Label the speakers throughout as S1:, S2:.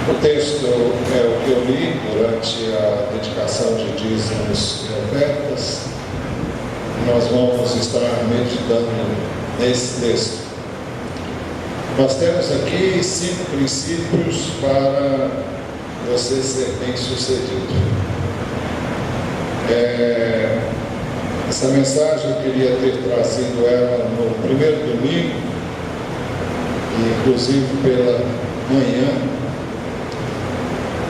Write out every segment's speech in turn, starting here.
S1: O texto é o que eu li durante a dedicação de dízimos e ofertas. Nós vamos estar meditando nesse texto. Nós temos aqui 5 princípios para você ser bem sucedido. Essa mensagem eu queria ter trazido ela no primeiro domingo, inclusive pela manhã,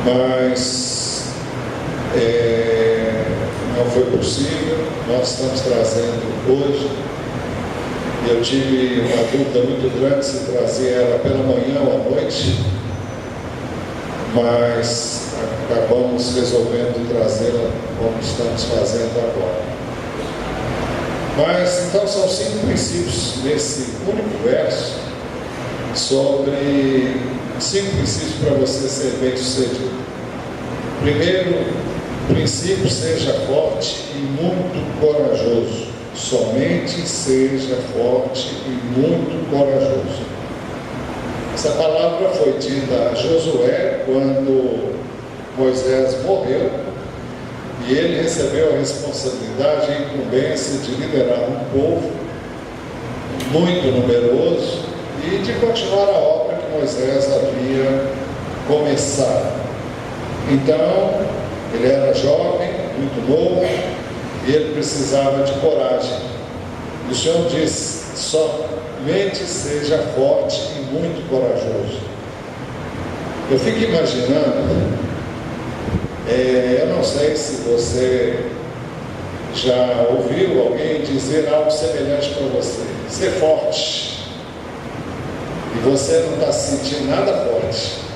S1: mas não foi possível. Nós estamos trazendo hoje. Eu tive uma dúvida muito grande se trazer ela pela manhã ou à noite, mas acabamos resolvendo trazê-la como estamos fazendo agora. Mas então são 5 princípios nesse único verso, sobre 5 princípios para você ser bem sucedido. Primeiro princípio: seja forte e muito corajoso. Somente seja forte e muito corajoso. Essa palavra foi dita a Josué quando Moisés morreu e ele recebeu a responsabilidade e a incumbência de liderar um povo muito numeroso e de continuar a obra que Moisés havia começado. Então, ele era jovem, muito novo, e ele precisava de coragem. E o Senhor disse: somente seja forte e muito corajoso. Eu fico imaginando, eu não sei se você já ouviu alguém dizer algo semelhante para você: ser forte, e você não está se sentindo nada forte.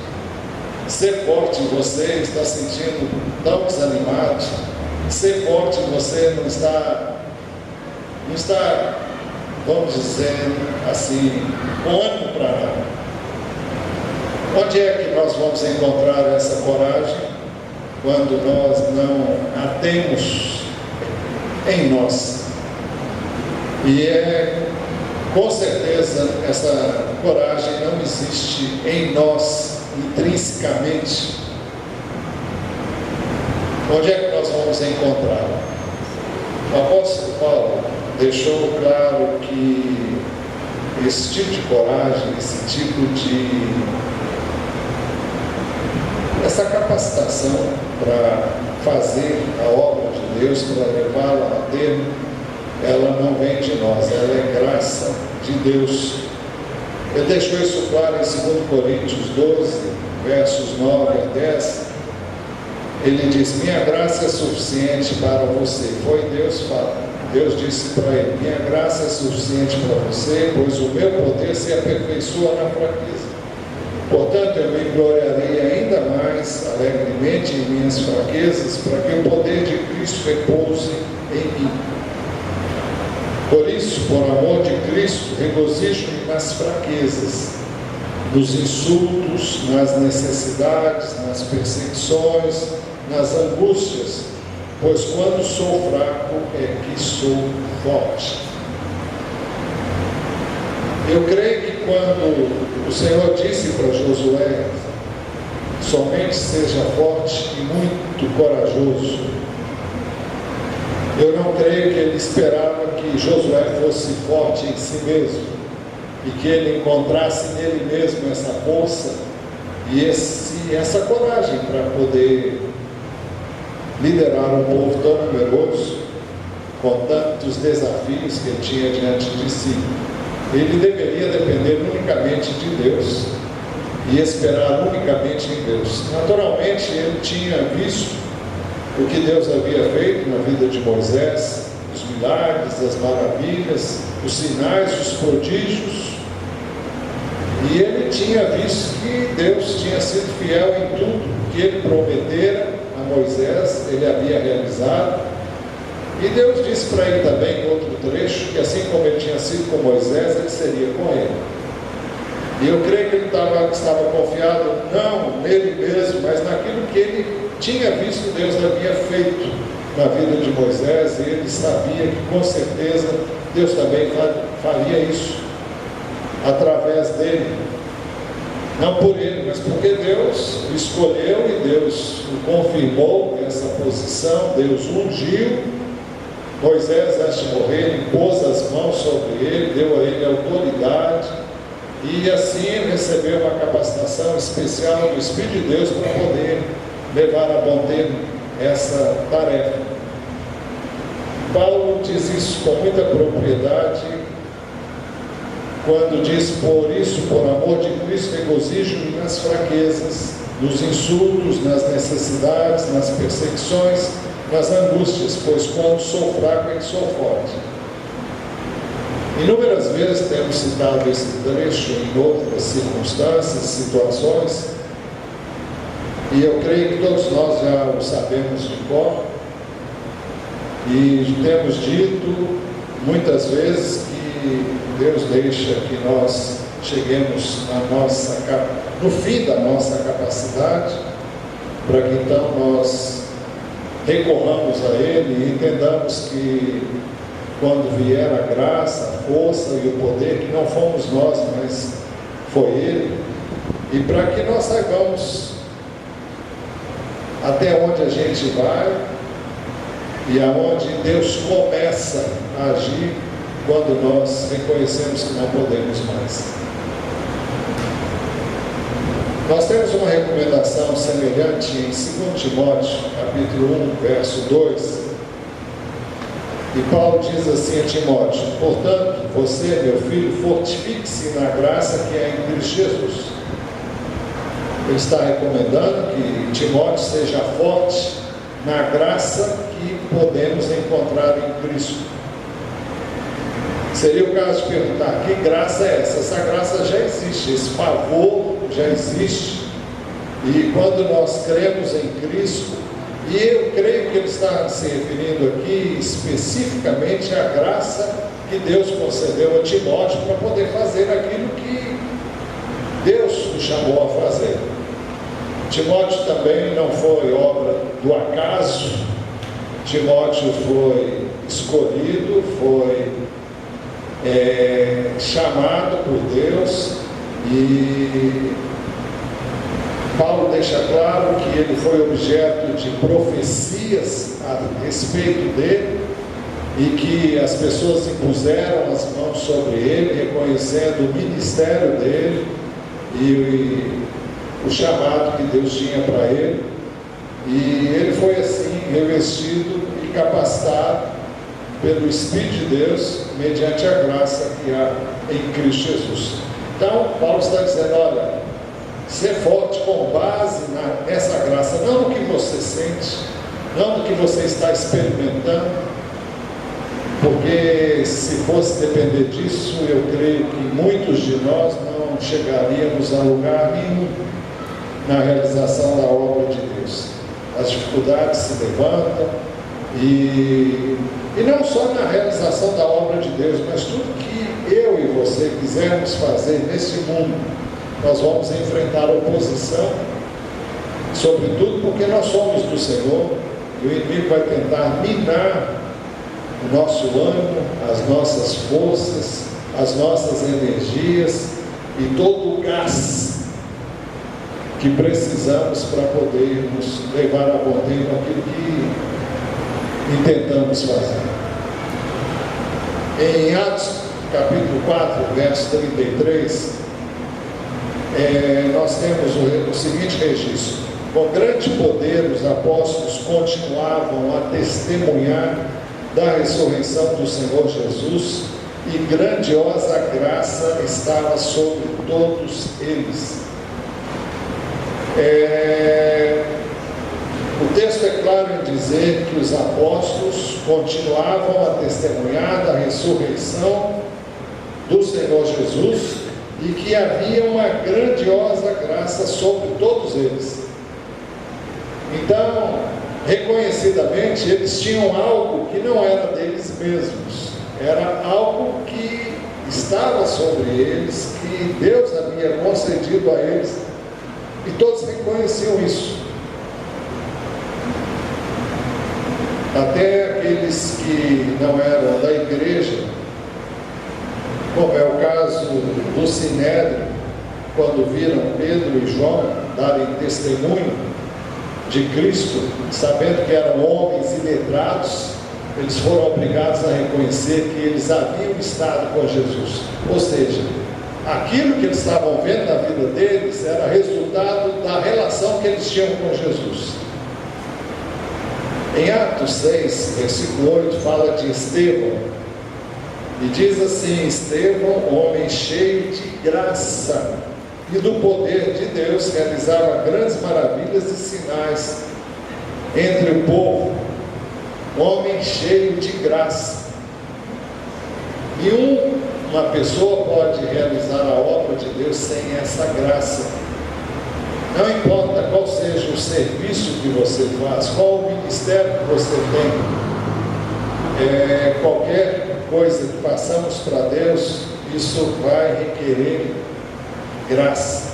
S1: Ser forte e você está se sentindo tão desanimado. Ser forte e você não está, vamos dizer assim, com ânimo para nada. Onde é que nós vamos encontrar essa coragem quando nós não a temos em nós? E com certeza essa coragem não existe em nós intrinsecamente. Onde é que nós vamos encontrá-la? O apóstolo Paulo deixou claro que esse tipo de coragem, essa capacitação para fazer a obra de Deus, para levá-la a termo, ela não vem de nós, ela é graça de Deus. Ele deixou isso claro em 2 Coríntios 12, versos 9 a 10. Ele diz: minha graça é suficiente para você. Foi Deus falando. Deus disse para ele: minha graça é suficiente para você, pois o meu poder se aperfeiçoa na fraqueza. Portanto, eu me gloriarei ainda mais alegremente em minhas fraquezas, para que o poder de Cristo repouse em mim. Por isso, por amor de Cristo, regozijo-me nas fraquezas, nos insultos, nas necessidades, nas perseguições, nas angústias, pois quando sou fraco é que sou forte. Eu creio que quando o Senhor disse para Josué: somente seja forte e muito corajoso, eu não creio que ele esperava que Josué fosse forte em si mesmo e que ele encontrasse nele mesmo essa força e essa coragem para poder liderar um povo tão numeroso, com tantos desafios que ele tinha diante de si. Ele deveria depender unicamente de Deus e esperar unicamente em Deus. Naturalmente, ele tinha visto o que Deus havia feito na vida de Moisés, os milagres, as maravilhas, os sinais, os prodígios, e ele tinha visto que Deus tinha sido fiel em tudo que ele prometera a Moisés, ele havia realizado. E Deus disse para ele também, em outro trecho, que assim como ele tinha sido com Moisés, ele seria com ele. E eu creio que ele estava confiado não nele mesmo, mas naquilo que ele tinha visto Deus havia feito na vida de Moisés, e ele sabia que com certeza Deus também faria isso através dele. Não por ele, mas porque Deus o escolheu e Deus o confirmou nessa posição. Deus ungiu Moisés, antes de morrer, impôs as mãos sobre ele, deu a ele autoridade, e assim ele recebeu uma capacitação especial do Espírito de Deus para poder levar a bom termo essa tarefa. Paulo diz isso com muita propriedade quando diz: por isso, por amor de Cristo, regozijo-me nas fraquezas, nos insultos, nas necessidades, nas perseguições, nas angústias, pois quando sou fraco é que sou forte. Inúmeras vezes temos citado esse trecho em outras circunstâncias, situações, e eu creio que todos nós já o sabemos de cor, e temos dito muitas vezes que Deus deixa que nós cheguemos no fim da nossa capacidade, para que então nós recorramos a Ele e entendamos que quando vier a graça, a força e o poder, que não fomos nós, mas foi Ele, e para que nós saibamos até onde a gente vai e aonde Deus começa a agir quando nós reconhecemos que não podemos mais. Nós temos uma recomendação semelhante em 2 Timóteo, capítulo 1, verso 2, e Paulo diz assim a Timóteo: portanto, você, meu filho, fortifique-se na graça que é em Cristo Jesus. Ele está recomendando que Timóteo seja forte na graça que podemos encontrar em Cristo. Seria o caso de perguntar: que graça é essa? Essa graça já existe, esse favor já existe, e quando nós cremos em Cristo, e eu creio que ele está se referindo aqui especificamente à graça que Deus concedeu a Timóteo para poder fazer aquilo que Deus o chamou a fazer. Timóteo também não foi obra do acaso. Timóteo foi escolhido, foi chamado por Deus, e Paulo deixa claro que ele foi objeto de profecias a respeito dele, e que as pessoas impuseram as mãos sobre ele, reconhecendo o ministério dele e o chamado que Deus tinha para ele, e ele foi assim revestido e capacitado pelo Espírito de Deus, mediante a graça que há em Cristo Jesus. Então, Paulo está dizendo: olha, ser forte com base nessa graça, não no que você sente, não no que você está experimentando, porque se fosse depender disso, eu creio que muitos de nós não chegaríamos a lugar nenhum na realização da obra de Deus. As dificuldades se levantam, e não só na realização da obra de Deus, mas tudo que eu e você quisermos fazer nesse mundo, nós vamos enfrentar oposição, sobretudo porque nós somos do Senhor, e o inimigo vai tentar minar o nosso ânimo, as nossas forças, as nossas energias e todo o gás que precisamos para podermos levar a bom termo aquilo que intentamos fazer. Em Atos capítulo 4, verso 33, nós temos o seguinte registro: com grande poder os apóstolos continuavam a testemunhar da ressurreição do Senhor Jesus, e grandiosa graça estava sobre todos eles. O texto é claro em dizer que os apóstolos continuavam a testemunhar da ressurreição do Senhor Jesus, e que havia uma grandiosa graça sobre todos eles. Então, reconhecidamente, eles tinham algo que não era deles mesmos, era algo que estava sobre eles, que Deus havia concedido a eles, e todos reconheciam isso. Até aqueles que não eram da igreja, como é o caso do Sinédrio, quando viram Pedro e João darem testemunho de Cristo, sabendo que eram homens iletrados, eles foram obrigados a reconhecer que eles haviam estado com Jesus. Ou seja, aquilo que eles estavam vendo na vida deles era resultado da relação que eles tinham com Jesus. Em Atos 6, versículo 8, fala de Estevão, e diz assim: Estevão, homem cheio de graça e do poder de Deus, realizava grandes maravilhas e sinais entre o povo. Homem cheio de graça. E uma pessoa pode realizar a obra de Deus sem essa graça. Não importa qual seja o serviço que você faz, qual o ministério que você tem, qualquer coisa que passamos para Deus, isso vai requerer graça.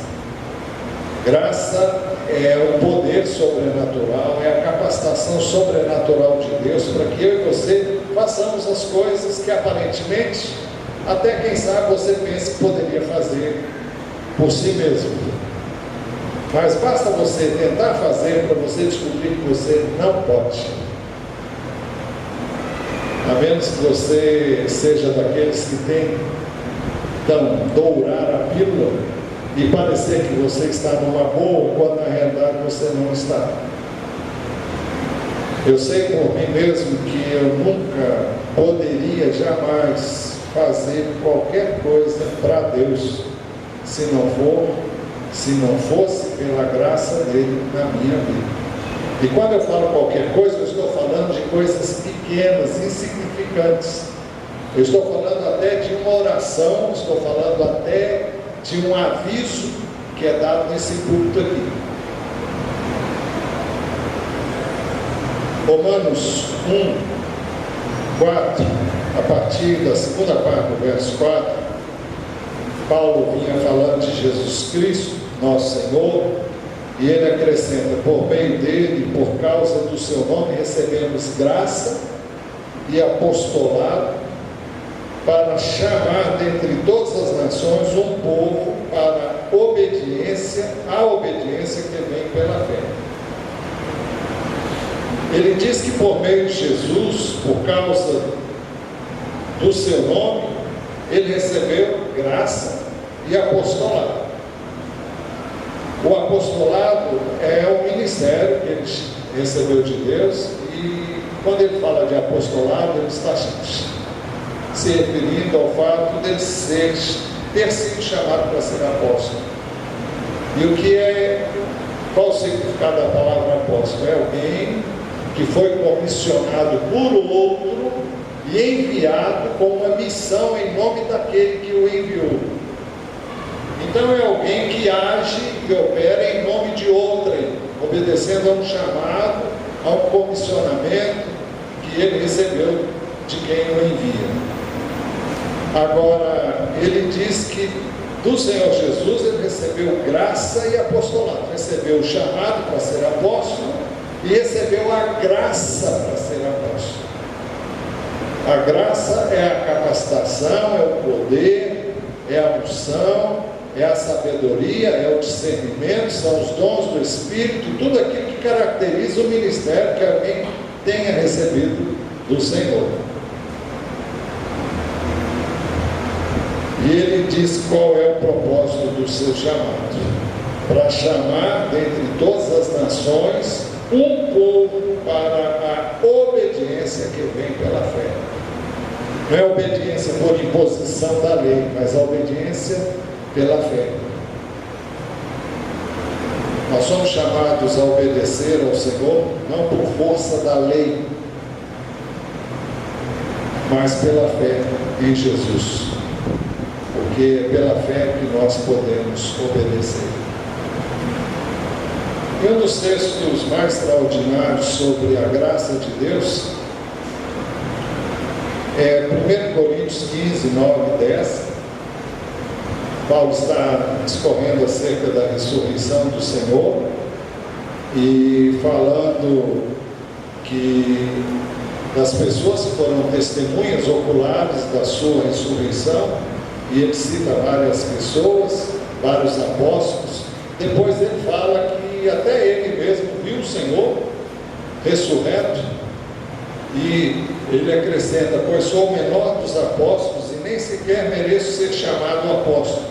S1: Graça é o poder sobrenatural, é a capacitação sobrenatural de Deus para que eu e você façamos as coisas que aparentemente, até quem sabe você pensa que poderia fazer por si mesmo. Mas basta você tentar fazer para você descobrir que você não pode. A menos que você seja daqueles que tentam dourar a pílula e parecer que você está numa boa, quando na realidade você não está. Eu sei por mim mesmo que eu nunca poderia jamais fazer qualquer coisa para Deus se não fosse pela graça dele na minha vida. E quando eu falo qualquer coisa, eu estou falando de coisas pequenas, insignificantes. Eu estou falando até de uma oração, estou falando até de um aviso que é dado nesse culto aqui. Romanos 1:4, a partir da segunda parte do verso 4, Paulo vinha falando de Jesus Cristo, nosso Senhor, e ele acrescenta: por meio dele, por causa do seu nome, recebemos graça e apostolado para chamar dentre todas as nações um povo para a obediência que vem pela fé. Ele diz que por meio de Jesus, por causa do seu nome, ele recebeu graça e apostolado. O apostolado é o ministério que ele recebeu de Deus, e quando ele fala de apostolado, ele está se referindo ao fato de ter sido chamado para ser apóstolo. E qual o significado da palavra apóstolo? É alguém que foi comissionado por outro e enviado com uma missão em nome daquele que o enviou. Então é alguém que age e opera em nome de outrem, obedecendo a um chamado, a um comissionamento que ele recebeu de quem o envia. Agora, ele diz que do Senhor Jesus ele recebeu graça e apostolado, recebeu o chamado para ser apóstolo e recebeu a graça para ser apóstolo. A graça é a capacitação, é o poder, é a unção, é a sabedoria, é o discernimento, são os dons do Espírito, tudo aquilo que caracteriza o ministério que alguém tenha recebido do Senhor. E ele diz qual é o propósito do seu chamado: para chamar dentre todas as nações um povo para a obediência que vem pela fé. Não é obediência por imposição da lei, mas a obediência pela fé. Nós somos chamados a obedecer ao Senhor não por força da lei, mas pela fé em Jesus, porque é pela fé que nós podemos obedecer. E um dos textos mais extraordinários sobre a graça de Deus é 1 Coríntios 15, 9 e 10. Paulo está discorrendo acerca da ressurreição do Senhor e falando que das pessoas que foram testemunhas oculares da sua ressurreição, e ele cita várias pessoas, vários apóstolos. Depois ele fala que até ele mesmo viu o Senhor ressurreto, e ele acrescenta: pois sou o menor dos apóstolos e nem sequer mereço ser chamado apóstolo,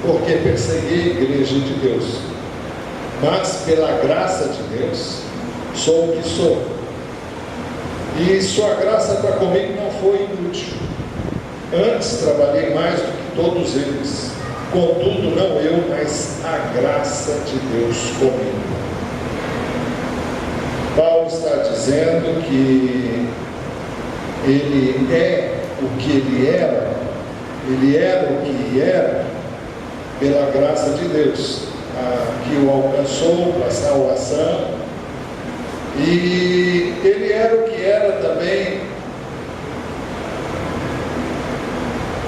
S1: porque persegui a igreja de Deus, mas pela graça de Deus sou o que sou, e sua graça para comigo não foi inútil. Antes trabalhei mais do que todos eles, contudo não eu, mas a graça de Deus comigo. Paulo está dizendo que ele é o que ele era o que era pela graça de Deus, que o alcançou para a salvação, e ele era o que era também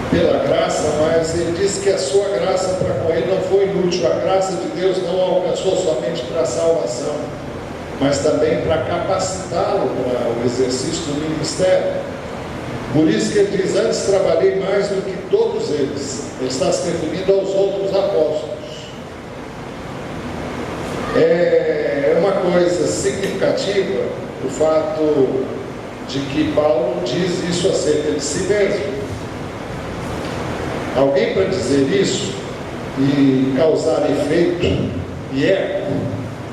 S1: pela graça, mas ele diz que a sua graça para com ele não foi inútil. A graça de Deus não alcançou somente para a salvação, mas também para capacitá-lo para o exercício do ministério. Por isso que ele diz: antes trabalhei mais do que todos eles. Ele está se referindo aos outros apóstolos. É uma coisa significativa o fato de que Paulo diz isso acerca de si mesmo. Alguém para dizer isso e causar efeito e eco,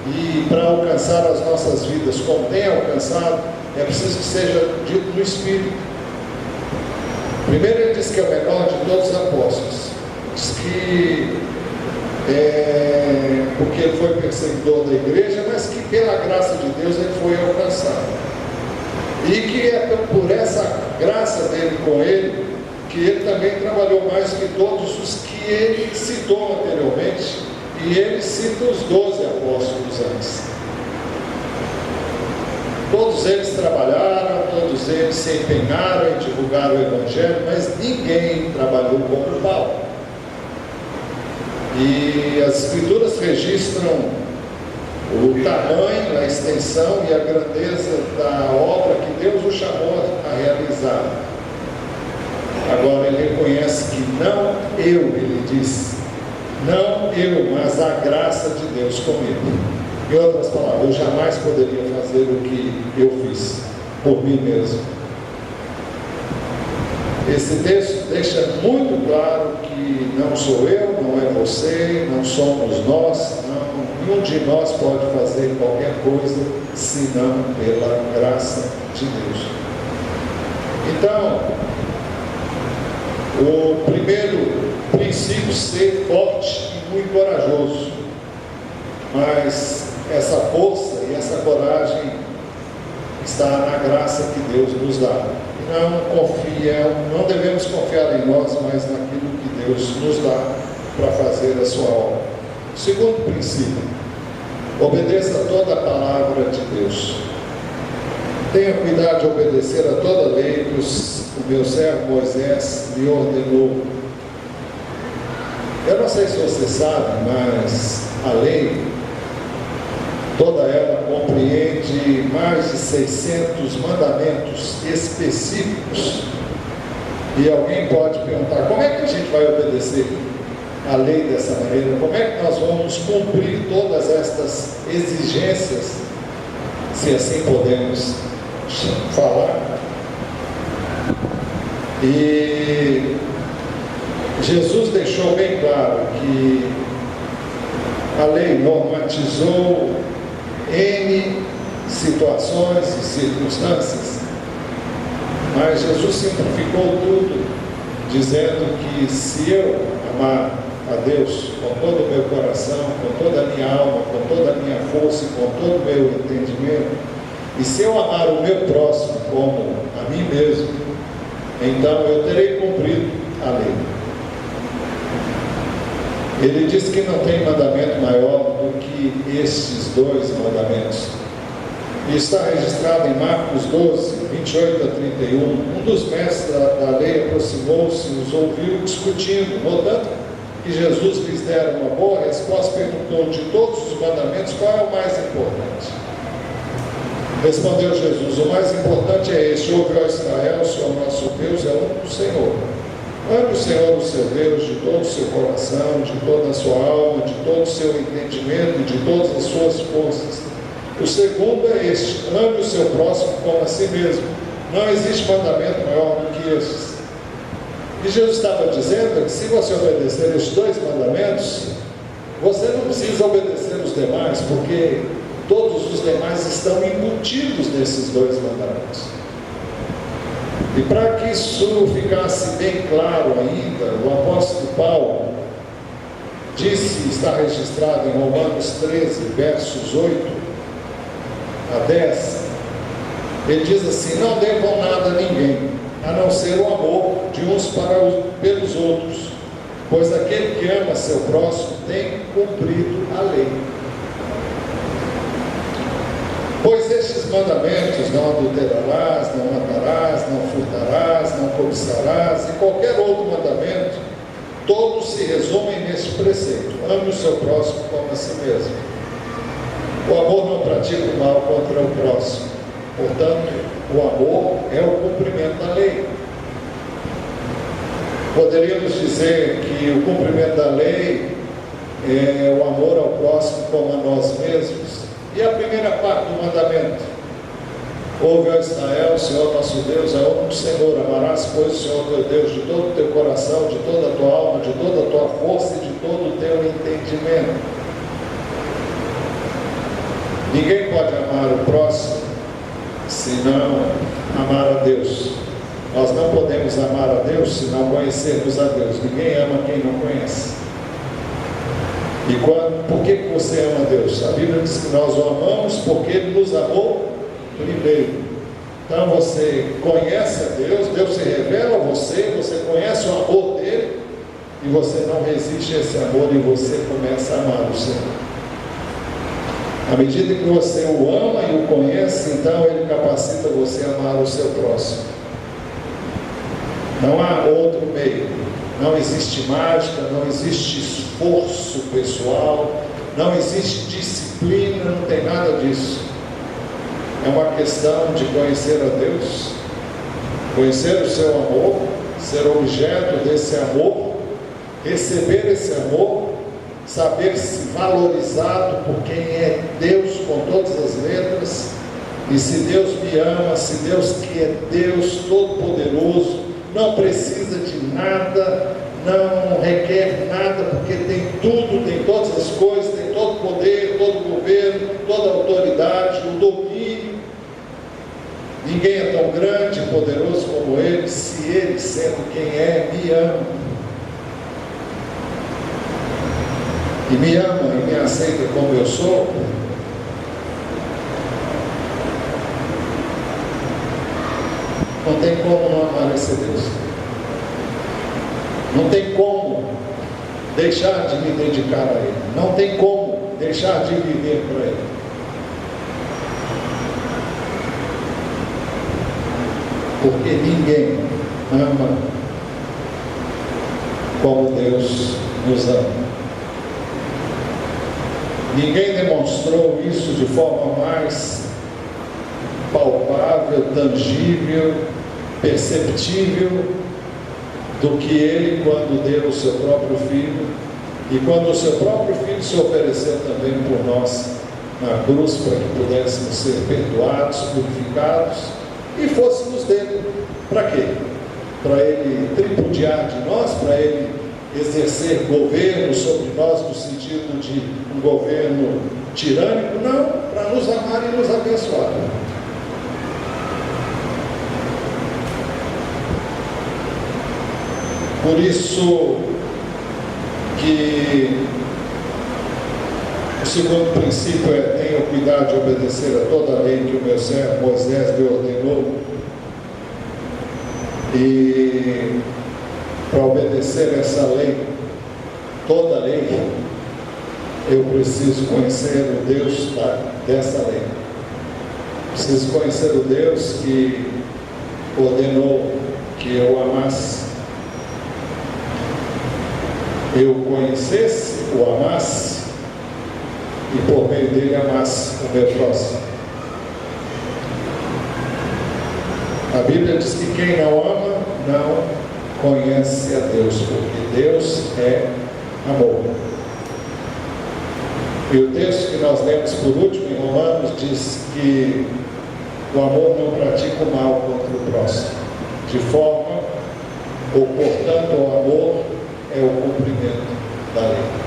S1: e para alcançar as nossas vidas como tem alcançado, é preciso que seja dito no Espírito. Primeiro ele diz que é o menor de todos os apóstolos, diz que porque ele foi perseguidor da igreja, mas que pela graça de Deus ele foi alcançado, e que é por essa graça dele com ele que ele também trabalhou mais que todos os que ele citou anteriormente. E ele cita os 12 apóstolos antes. Todos eles trabalharam, todos eles se empenharam em divulgar o Evangelho, mas ninguém trabalhou como Paulo. E as Escrituras registram o tamanho, a extensão e a grandeza da obra que Deus o chamou a realizar. Agora ele reconhece que não eu, ele diz, não eu, mas a graça de Deus comigo. Em outras palavras, eu jamais poderia fazer o que eu fiz por mim mesmo. Esse texto deixa muito claro que não sou eu, não é você, não somos nós, nenhum de nós pode fazer qualquer coisa senão pela graça de Deus. Então, o primeiro princípio, ser forte e muito corajoso, mas essa força e essa coragem está na graça que Deus nos dá. Não devemos confiar em nós, mas naquilo que Deus nos dá para fazer a sua obra. Segundo princípio, obedeça a toda a palavra de Deus. Tenha cuidado de obedecer a toda a lei que o meu servo Moisés lhe ordenou. Eu não sei se você sabe, mas a lei, toda ela compreende mais de 600 mandamentos específicos. E alguém pode perguntar: como é que a gente vai obedecer a lei dessa maneira? Como é que nós vamos cumprir todas estas exigências, se assim podemos falar? E Jesus deixou bem claro que a lei normatizou N situações e circunstâncias, mas Jesus simplificou tudo, dizendo que se eu amar a Deus com todo o meu coração, com toda a minha alma, com toda a minha força e com todo o meu entendimento, e se eu amar o meu próximo como a mim mesmo, então eu terei cumprido a lei. Ele diz que não tem mandamento maior do que estes dois mandamentos. E está registrado em Marcos 12, 28 a 31. Um dos mestres da lei aproximou-se e os ouviu discutindo. Notando que Jesus lhes dera uma boa resposta, perguntou: de todos os mandamentos, qual é o mais importante? Respondeu Jesus: o mais importante é este: ouve, ó Israel, o Senhor nosso Deus é o único Senhor. Ame o Senhor, o seu Deus, de todo o seu coração, de toda a sua alma, de todo o seu entendimento e de todas as suas forças. O segundo é este: ame o seu próximo como a si mesmo. Não existe mandamento maior do que estes. E Jesus estava dizendo que se você obedecer os 2 mandamentos, você não precisa obedecer os demais, porque todos os demais estão embutidos nesses 2 mandamentos. E para que isso ficasse bem claro ainda, o apóstolo Paulo disse, está registrado em Romanos 13, versos 8 a 10, ele diz assim: não devam nada a ninguém, a não ser o amor de uns pelos outros, pois aquele que ama seu próximo tem cumprido a lei. Pois estes mandamentos: não adulterarás, não matarás, não furtarás, não cobiçarás, e qualquer outro mandamento, todos se resumem neste preceito: ame o seu próximo como a si mesmo. O amor não pratica o mal contra o próximo. Portanto, o amor é o cumprimento da lei. Poderíamos dizer que o cumprimento da lei é o amor ao próximo como a nós mesmos. E a primeira parte do mandamento: ouve, ó Israel, o Senhor nosso Deus é o único Senhor. Amarás, pois, o Senhor teu Deus de todo o teu coração, de toda a tua alma, de toda a tua força e de todo o teu entendimento. Ninguém pode amar o próximo se não amar a Deus. Nós não podemos amar a Deus se não conhecermos a Deus. Ninguém ama quem não conhece. E por que você ama Deus? A Bíblia diz que nós o amamos porque Ele nos amou primeiro. Então você conhece a Deus, Deus se revela a você, você conhece o amor dele, e você não resiste a esse amor e você começa a amar o Senhor. À medida que você o ama e o conhece, então Ele capacita você a amar o seu próximo. Não há outro meio. Não existe mágica, não existe esforço pessoal, não existe disciplina, não tem nada disso. É uma questão de conhecer a Deus, conhecer o seu amor, ser objeto desse amor, receber esse amor, saber-se valorizado por quem é Deus com todas as letras. E se Deus me ama, se Deus que é Deus Todo-Poderoso, não precisa de nada, não requer nada, porque tem tudo, tem todas as coisas, tem todo o poder, todo o governo, toda a autoridade, o domínio. Ninguém é tão grande e poderoso como Ele, se Ele, sendo quem é, me ama. E me ama e me aceita como eu sou. Não tem como não amar esse Deus. Não tem como deixar de me dedicar a Ele. Não tem como deixar de viver para Ele. Porque ninguém ama como Deus nos ama. Ninguém demonstrou isso de forma mais palpável, tangível, perceptível do que Ele, quando deu o seu próprio Filho, e quando o seu próprio Filho se ofereceu também por nós na cruz, para que pudéssemos ser perdoados, purificados e fôssemos dele. Para quê? Para Ele tripudiar de nós, para Ele exercer governo sobre nós, no sentido de um governo tirânico? Não, para nos amar e nos abençoar. Por isso que o segundo princípio é: tenha cuidado de obedecer a toda a lei que o meu servo Moisés me ordenou. E para obedecer essa lei, toda a lei, eu preciso conhecer o Deus dessa lei. Preciso conhecer o Deus que ordenou que eu amasse, eu conhecesse, o amasse, e por meio dele amasse o meu próximo. A Bíblia diz que quem não ama, não conhece a Deus, porque Deus é amor. E o texto que nós lemos por último em Romanos diz que o amor não pratica o mal contra o próximo, de forma, ou portanto o amor é o cumprimento da lei.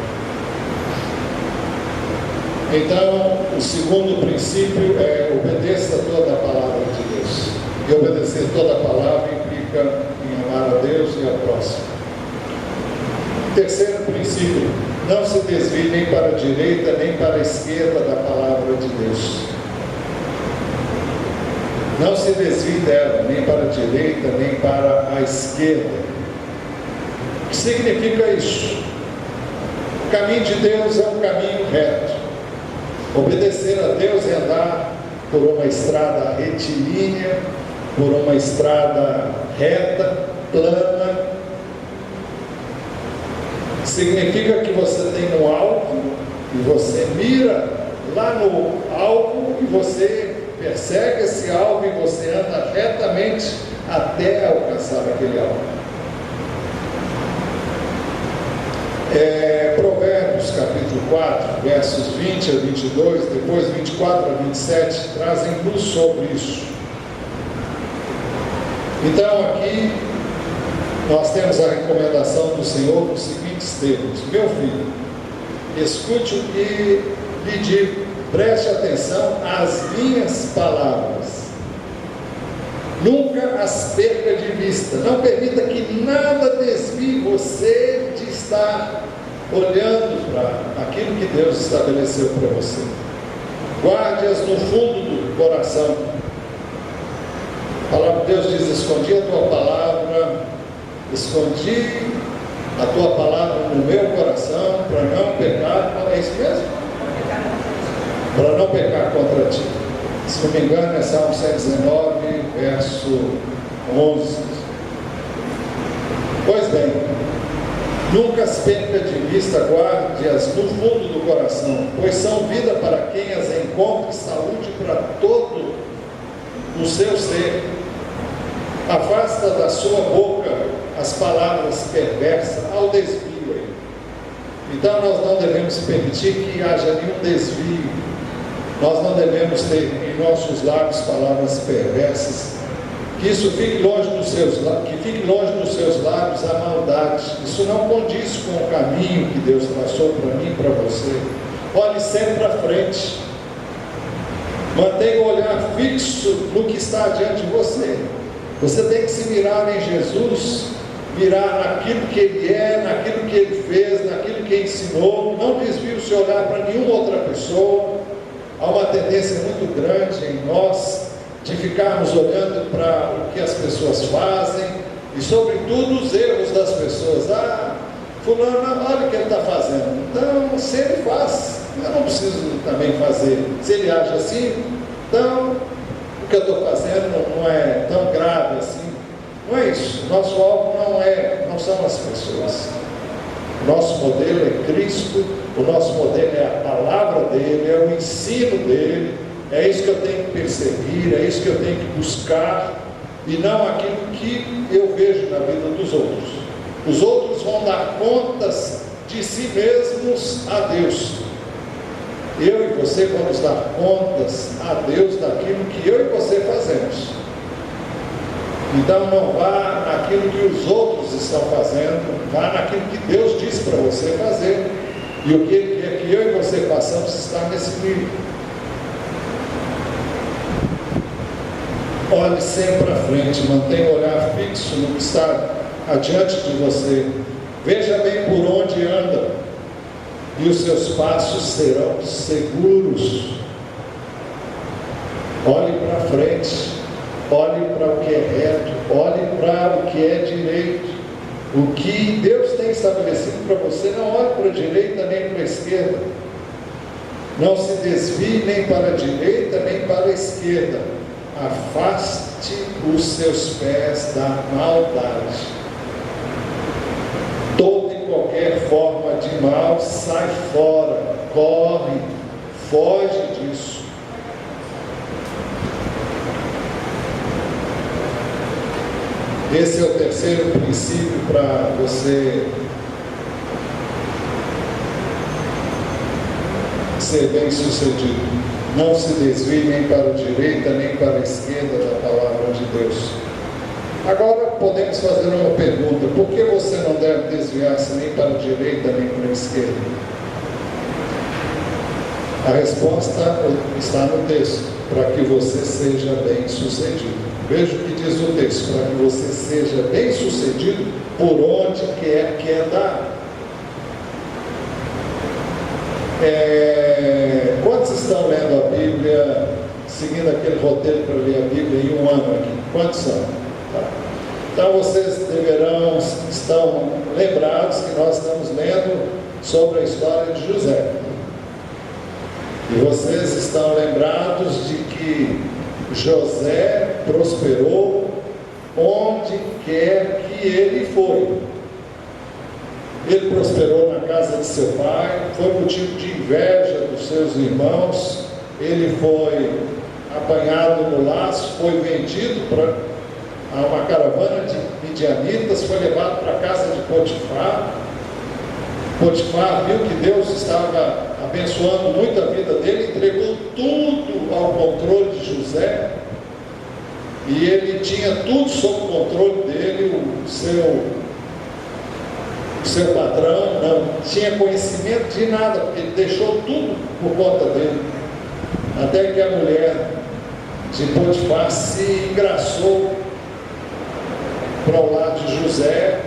S1: Então, o segundo princípio é obedeça toda a palavra de Deus. E obedecer toda a palavra implica em amar a Deus e ao próximo. Terceiro princípio, não se desvie nem para a direita nem para a esquerda da palavra de Deus. Não se desvie dela, nem para a direita nem para a esquerda. O que significa isso? O caminho de Deus é um caminho reto. Obedecer a Deus é andar por uma estrada retilínea, por uma estrada reta, plana. Significa que você tem um alvo e você mira lá no alvo e você persegue esse alvo e você anda retamente até alcançar aquele alvo. Provérbios capítulo 4, versos 20 a 22, depois 24 a 27, trazem luz sobre isso. Então aqui nós temos a recomendação do Senhor nos seguintes termos: meu filho, escute o que lhe digo, preste atenção às minhas palavras, nunca as perca de vista, não permita que nada desvie você de estar olhando para aquilo que Deus estabeleceu para você. Guarde-as no fundo do coração. A palavra de Deus diz: escondi a tua palavra, escondi a tua palavra no meu coração, para não pecar. É isso mesmo? Para não pecar contra ti. Se não me engano é Salmo 119, verso 11. Pois bem, nunca as perca de vista, guarde-as no fundo do coração, pois são vida para quem as encontra e saúde para todo o seu ser. Afasta da sua boca as palavras perversas ao desvio. Então nós não devemos permitir que haja nenhum desvio. Nós não devemos ter em nossos lábios palavras perversas. Que isso fique longe dos seus lábios a maldade. Isso não condiz com o caminho que Deus traçou para mim e para você. Olhe sempre para frente. Mantenha o olhar fixo no que está diante de você. Você tem que se mirar em Jesus, mirar naquilo que Ele é, naquilo que Ele fez, naquilo que Ele ensinou. Não desvie o seu olhar para nenhuma outra pessoa. Há uma tendência muito grande em nós de ficarmos olhando para o que as pessoas fazem e, sobretudo, os erros das pessoas. Fulano, olha o que ele está fazendo. Então, se ele faz, eu não preciso também fazer. Se ele age assim, então o que eu estou fazendo não é tão grave assim. Não é isso. Nosso alvo não são as pessoas. O nosso modelo é Cristo, o nosso modelo é a palavra dele, é o ensino dele. É isso que eu tenho que perseguir, é isso que eu tenho que buscar, e não aquilo que eu vejo na vida dos outros. Os outros vão dar contas de si mesmos a Deus. Eu e você vamos dar contas a Deus daquilo que eu e você fazemos. Então não vá naquilo que os outros estão fazendo, vá naquilo que Deus disse para você fazer. E o que Ele quer que eu e você façamos está nesse livro. Olhe sempre para frente, mantenha o olhar fixo no que está adiante de você. Veja bem por onde anda, e os seus passos serão seguros. Olhe para frente, olhe para o que é reto, olhe para o que é direito. O que Deus tem estabelecido para você, não olhe para a direita nem para a esquerda. Não se desvie nem para a direita nem para a esquerda. Afaste os seus pés da maldade. Toda e qualquer forma de mal, sai fora, corre, foge disso. Esse é o terceiro princípio para você ser bem sucedido. Não se desvie nem para a direita, nem para a esquerda da palavra de Deus. Agora podemos fazer uma pergunta: por que você não deve desviar-se nem para a direita, nem para a esquerda? A resposta está no texto: para que você seja bem sucedido. Veja o que diz o texto: para que você seja bem sucedido por onde quer que andar. Quantos estão lendo a Bíblia, seguindo aquele roteiro para ler a Bíblia em um ano aqui? Quantos são? Tá. Então vocês estão lembrados que nós estamos lendo sobre a história de José. E vocês estão lembrados de que José prosperou onde quer que ele foi. Ele prosperou na casa de seu pai, foi motivo de inveja dos seus irmãos, ele foi apanhado no laço, foi vendido para uma caravana de midianitas, foi levado para a casa de Potifar. Potifar viu que Deus estava abençoando muito a vida dele, entregou tudo ao controle de José, e ele tinha tudo sob o controle dele. O seu patrão não tinha conhecimento de nada, porque ele deixou tudo por conta dele, até que a mulher de Potifar se engraçou para o lado de José.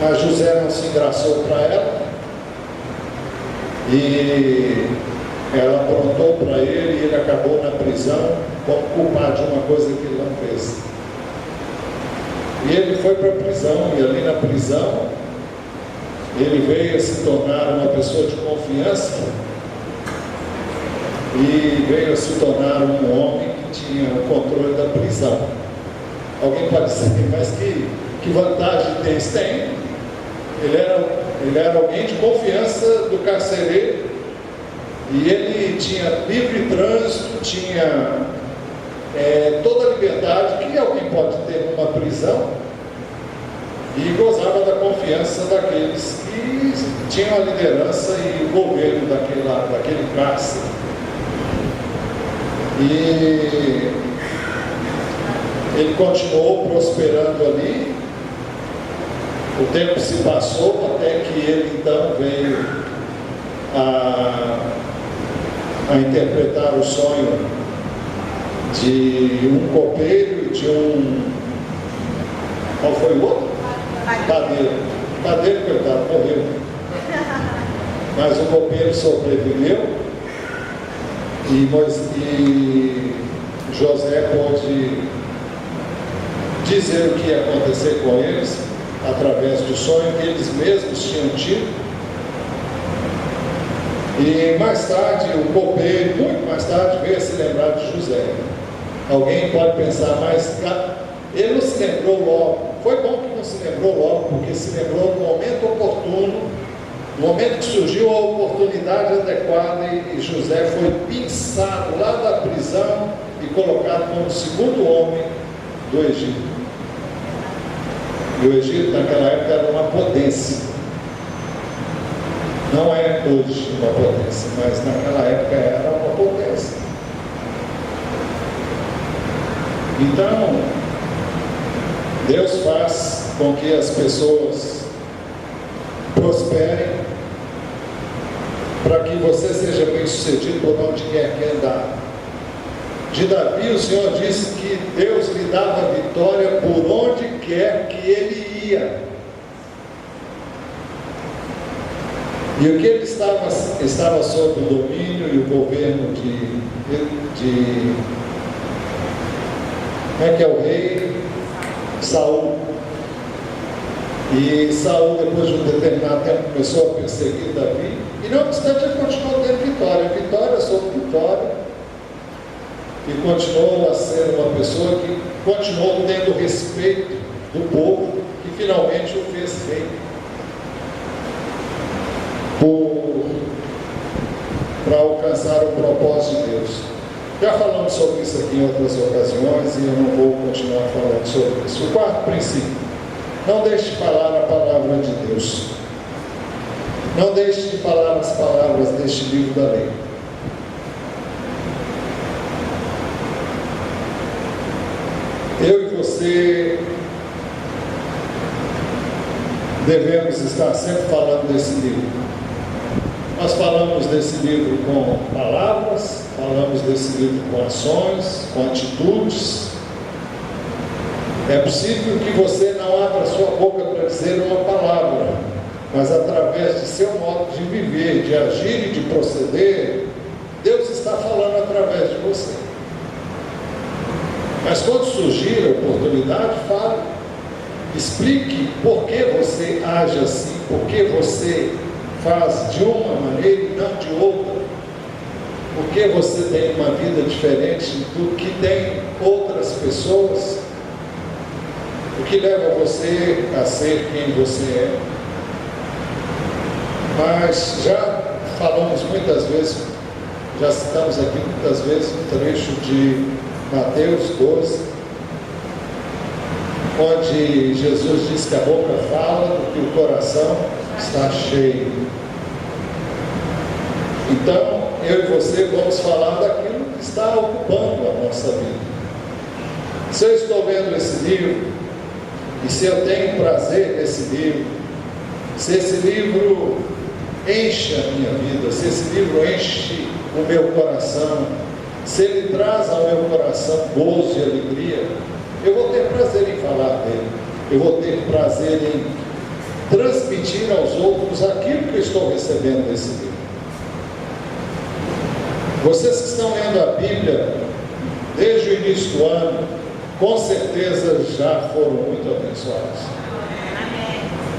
S1: A José não se engraçou para ela, e ela aprontou para ele, e ele acabou na prisão como culpado de uma coisa que ele não fez. E ele foi para a prisão, e ali na prisão ele veio a se tornar uma pessoa de confiança, e veio a se tornar um homem que tinha o controle da prisão. Alguém pode dizer: mas que vantagem tem isso? Tem. Ele era alguém de confiança do carcereiro, e ele tinha livre trânsito, tinha toda a liberdade que alguém pode ter numa prisão, e gozava da confiança daqueles que tinham a liderança e o governo daquele cárcere. E ele continuou prosperando ali. O tempo se passou até que ele então veio a interpretar o sonho de um copeiro e de um... Qual foi o outro? Padeiro. Padeiro, coitado, morreu. Mas o copeiro sobreviveu, e José pôde dizer o que ia acontecer com eles através do sonho que eles mesmos tinham tido. E mais tarde, o copeiro, muito mais tarde, veio a se lembrar de José. Alguém pode pensar: mas ele não se lembrou logo. Foi bom que não se lembrou logo, porque se lembrou no momento oportuno, no momento que surgiu a oportunidade adequada, e José foi pinçado lá da prisão e colocado como o segundo homem do Egito. E o Egito naquela época era uma potência. Não é hoje uma potência, mas naquela época era uma potência. Então, Deus faz com que as pessoas prosperem, para que você seja bem sucedido por onde quer que andar. De Davi, o Senhor disse que Deus lhe dava vitória por onde quer que ele ia. E o que ele estava sob o domínio e o governo de como é que é o rei? Saul. E Saul, depois de um determinado tempo, começou a perseguir Davi, e não obstante ele continuou tendo vitória sobre vitória, e continuou a ser uma pessoa que continuou tendo respeito do povo, que finalmente o fez rei, para alcançar o propósito de Deus. Já falamos sobre isso aqui em outras ocasiões e eu não vou continuar falando sobre isso. O quarto princípio: não deixe de falar a palavra de Deus. Não deixe de falar as palavras deste livro da lei. Eu e você devemos estar sempre falando desse livro. Nós falamos desse livro com palavras, falamos desse livro com ações, com atitudes. É possível que você não abra sua boca para dizer uma palavra, mas através de seu modo de viver, de agir e de proceder, Deus está falando através de você. Mas quando surgir a oportunidade, fale. Explique por que você age assim, por que você faz de uma maneira e não de outra. Por que você tem uma vida diferente do que tem outras pessoas. O que leva você a ser quem você é. Mas já falamos muitas vezes, já citamos aqui muitas vezes um trecho de Mateus 12, onde Jesus diz que a boca fala do que o coração está cheio. Então, eu e você vamos falar daquilo que está ocupando a nossa vida. Se eu estou vendo esse livro, e se eu tenho prazer nesse livro, se esse livro enche a minha vida, se esse livro enche o meu coração, se ele traz ao meu coração gozo e alegria, eu vou ter prazer em falar dele, eu vou ter prazer em transmitir aos outros aquilo que eu estou recebendo desse livro. Vocês que estão lendo a Bíblia desde o início do ano, com certeza já foram muito abençoados.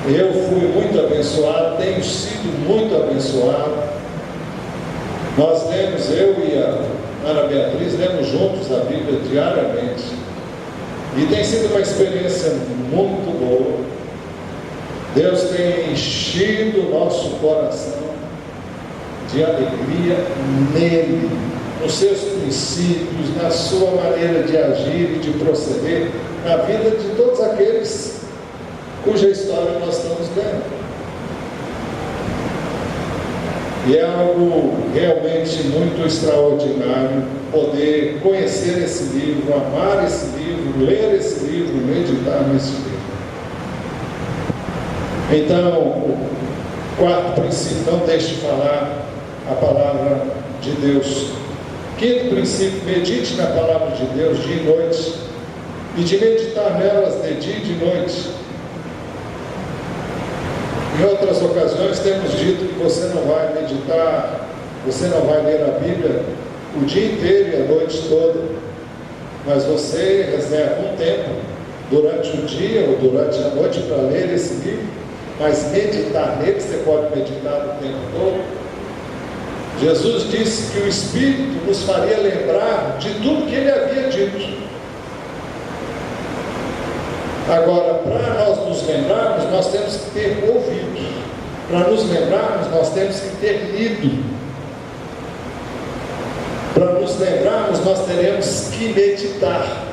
S1: Eu fui muito abençoado, tenho sido muito abençoado. Nós lemos, eu e a Ana Beatriz, lemos juntos a Bíblia diariamente. E tem sido uma experiência muito boa. Deus tem enchido o nosso coração de alegria nele, nos seus princípios, na sua maneira de agir e de proceder, na vida de todos aqueles cuja história nós estamos lendo. E é algo realmente muito extraordinário poder conhecer esse livro, amar esse livro, ler esse livro, meditar nesse livro. Então, o quarto princípio: não deixe de falar a palavra de Deus. Quinto princípio: medite na palavra de Deus dia e noite, e de meditar nelas de dia e de noite. Em outras ocasiões temos dito que você não vai meditar, você não vai ler a Bíblia o dia inteiro e a noite toda, mas você reserva um tempo durante o dia ou durante a noite para ler esse livro, mas meditar nele você pode meditar o tempo todo. Jesus disse que o Espírito nos faria lembrar de tudo que ele havia dito. Agora, para nós nos lembrarmos, nós temos que ter ouvido. Para nos lembrarmos, nós temos que ter lido. Para nos lembrarmos, nós teremos que meditar.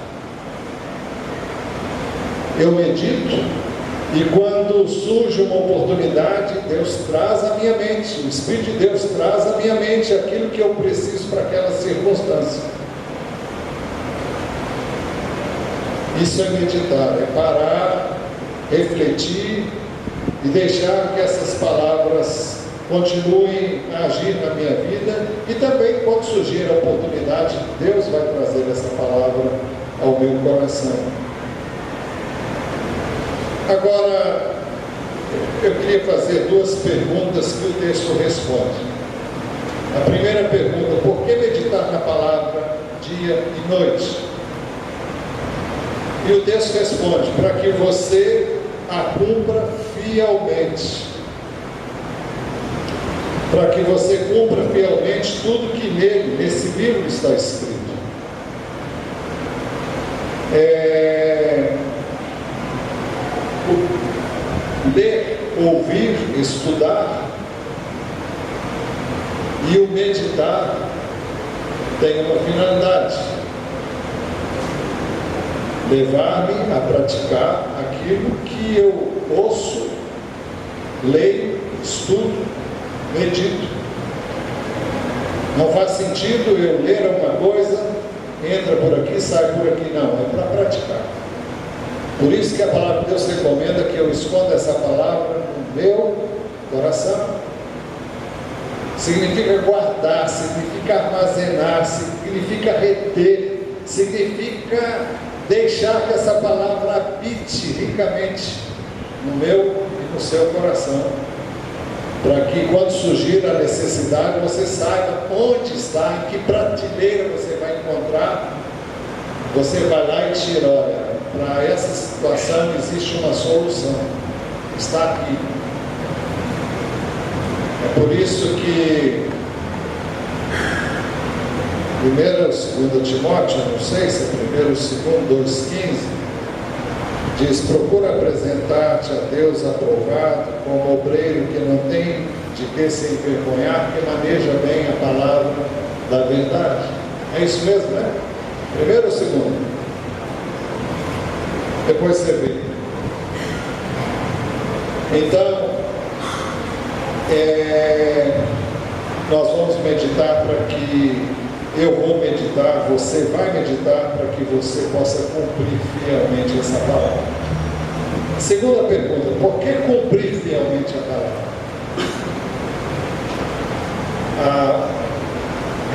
S1: Eu medito, e quando surge uma oportunidade, Deus traz à minha mente, o Espírito de Deus traz à minha mente aquilo que eu preciso para aquela circunstância. Isso é meditar, é parar, refletir e deixar que essas palavras continuem a agir na minha vida, e também, quando surgir a oportunidade, Deus vai trazer essa palavra ao meu coração. Agora, eu queria fazer duas perguntas que o texto responde. A primeira pergunta: por que meditar na palavra dia e noite? E o texto responde: para que você a cumpra fielmente. Para que você cumpra fielmente tudo que nele, nesse livro, está escrito. Ler, ouvir, estudar e o meditar tem uma finalidade: levar-me a praticar aquilo que eu ouço, leio, estudo, medito. Não faz sentido eu ler alguma coisa, entra por aqui, sai por aqui. Não, é para praticar. Por isso que a palavra de Deus recomenda que eu esconda essa palavra no meu coração. Significa guardar, significa armazenar, significa reter, significa deixar que essa palavra habite ricamente no meu e no seu coração, para que quando surgir a necessidade, você saiba onde está, em que prateleira você vai encontrar. Você vai lá e tira: olha, para essa situação existe uma solução, está aqui. É por isso que 1 e 2 Timóteo, não sei se é 1 e 2, 2,15, diz: procura apresentar-te a Deus aprovado, como obreiro que não tem de que se envergonhar, que maneja bem a palavra da verdade. É isso mesmo, né? 1 ou 2? Depois você vê. Então, nós vamos meditar para que eu vou meditar, você vai meditar para que você possa cumprir fielmente essa palavra. Segunda pergunta: por que cumprir fielmente a palavra?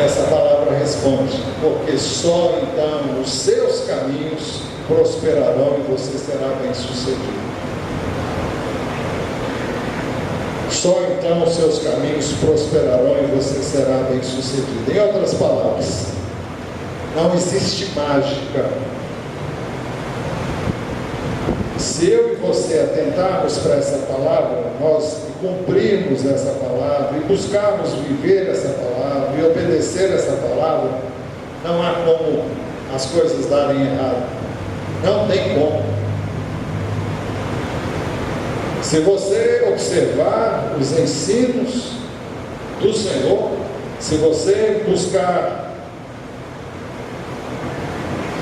S1: Essa palavra responde: porque só então os seus caminhos prosperarão e você será bem sucedido. Só então os seus caminhos prosperarão e você será bem sucedido. Em outras palavras, não existe mágica. Se eu e você atentarmos para essa palavra, nós cumprirmos essa palavra e buscarmos viver essa palavra e obedecer essa palavra, não há como as coisas darem errado. Não tem como. Se você observar os ensinos do Senhor, se você buscar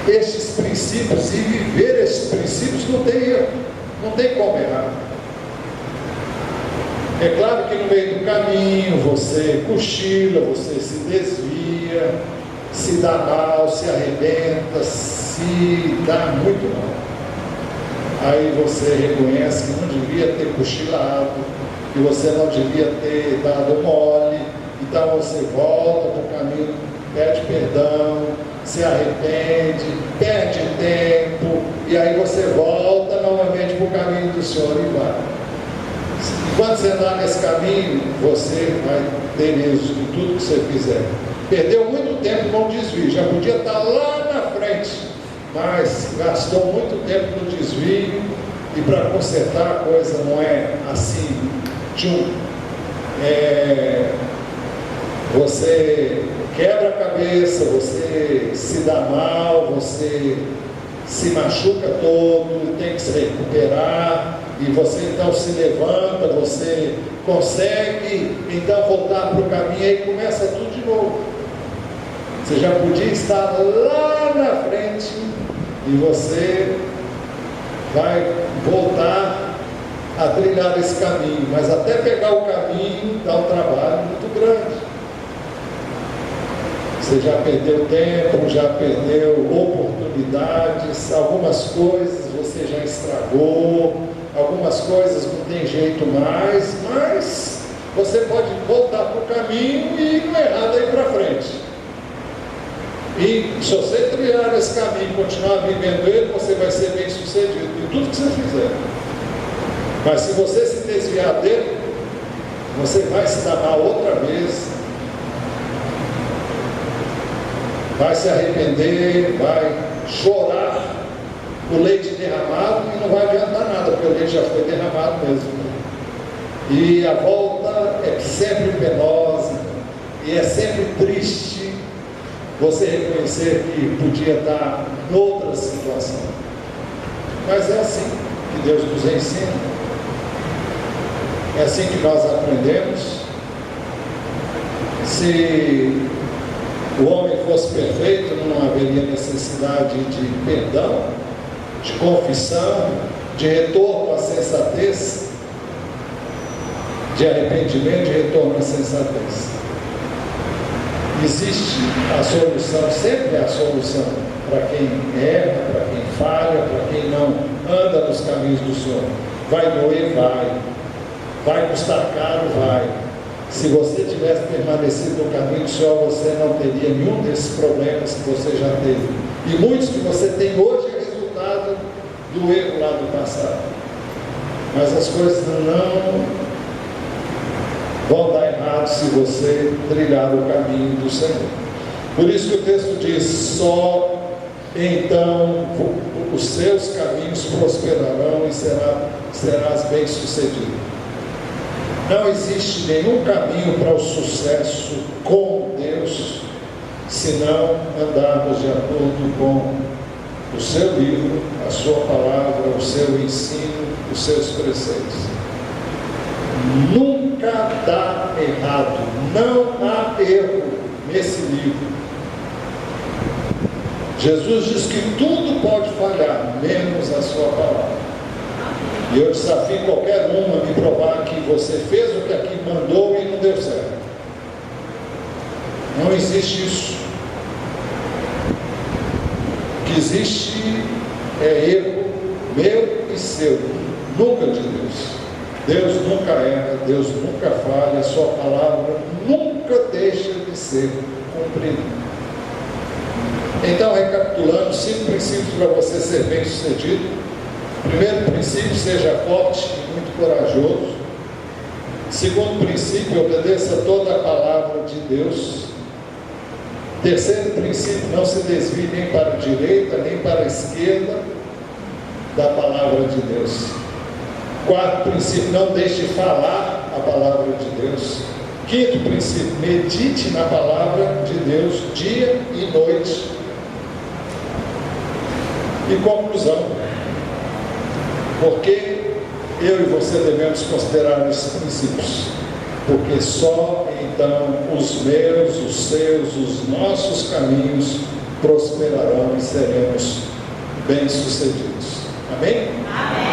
S1: estes princípios e viver estes princípios, não tem erro, não tem como errar. É claro que no meio do caminho você cochila, você se desvia, se dá mal, se arrebenta, se dá muito mal. Aí você reconhece que não devia ter cochilado, que você não devia ter dado mole. Então você volta para o caminho, pede perdão, se arrepende, perde tempo, e aí você volta novamente para o caminho do Senhor e vai. Quando você andar nesse caminho, você vai ter êxito em tudo que você fizer. Perdeu muito tempo com o desvio, já podia estar lá na frente, mas gastou muito tempo no desvio, e para consertar a coisa não é assim, você quebra a cabeça, você se dá mal, você se machuca todo, tem que se recuperar, e você então se levanta, você consegue então voltar para o caminho, e aí começa tudo de novo. Você já podia estar lá na frente e você vai voltar a trilhar esse caminho, mas até pegar o caminho dá um trabalho muito grande. Você já perdeu tempo, já perdeu oportunidades, algumas coisas você já estragou, algumas coisas não tem jeito mais, mas você pode voltar para o caminho e ir no errado aí para frente. E se você trilhar esse caminho e continuar vivendo ele, você vai ser bem sucedido em tudo que você fizer. Mas se você se desviar dele, você vai se dar mal outra vez, vai se arrepender, vai chorar o leite derramado e não vai adiantar nada, porque o leite já foi derramado mesmo. E a volta é sempre penosa e é sempre triste você reconhecer que podia estar em outra situação. Mas é assim que Deus nos ensina, é assim que nós aprendemos. Se o homem fosse perfeito, não haveria necessidade de perdão, de confissão, de retorno à sensatez, de arrependimento, de retorno à sensatez. Existe a solução, sempre há solução para quem erra, para quem falha, para quem não anda nos caminhos do Senhor. Vai doer? Vai custar caro? Vai. Se você tivesse permanecido no caminho do Senhor, você não teria nenhum desses problemas que você já teve. E muitos que você tem hoje é resultado do erro lá do passado. Mas as coisas não vão dar errado se você trilhar o caminho do Senhor. Por isso que o texto diz: só então os seus caminhos prosperarão e serás bem-sucedido. Não existe nenhum caminho para o sucesso com Deus, se não andarmos de acordo com o seu livro, a sua palavra, o seu ensino, os seus preceitos. Nunca dá errado, não há erro nesse livro. Jesus diz que tudo pode falhar, menos a sua palavra. E eu desafio qualquer um a me provar que você fez o que aqui mandou e não deu certo. Não existe isso. O que existe é erro meu e seu, nunca de Deus. Deus nunca erra, Deus nunca falha, a sua palavra nunca deixa de ser cumprida. Então, recapitulando, 5 princípios para você ser bem-sucedido. Primeiro princípio: seja forte e muito corajoso. Segundo princípio: obedeça toda a palavra de Deus. Terceiro princípio: não se desvie nem para a direita nem para a esquerda da palavra de Deus. Quarto princípio: não deixe de falar a palavra de Deus. Quinto princípio: medite na palavra de Deus dia e noite. E conclusão: porque eu e você devemos considerar esses princípios? Porque só então os meus, os seus, os nossos caminhos prosperarão e seremos bem-sucedidos. Amém?
S2: Amém.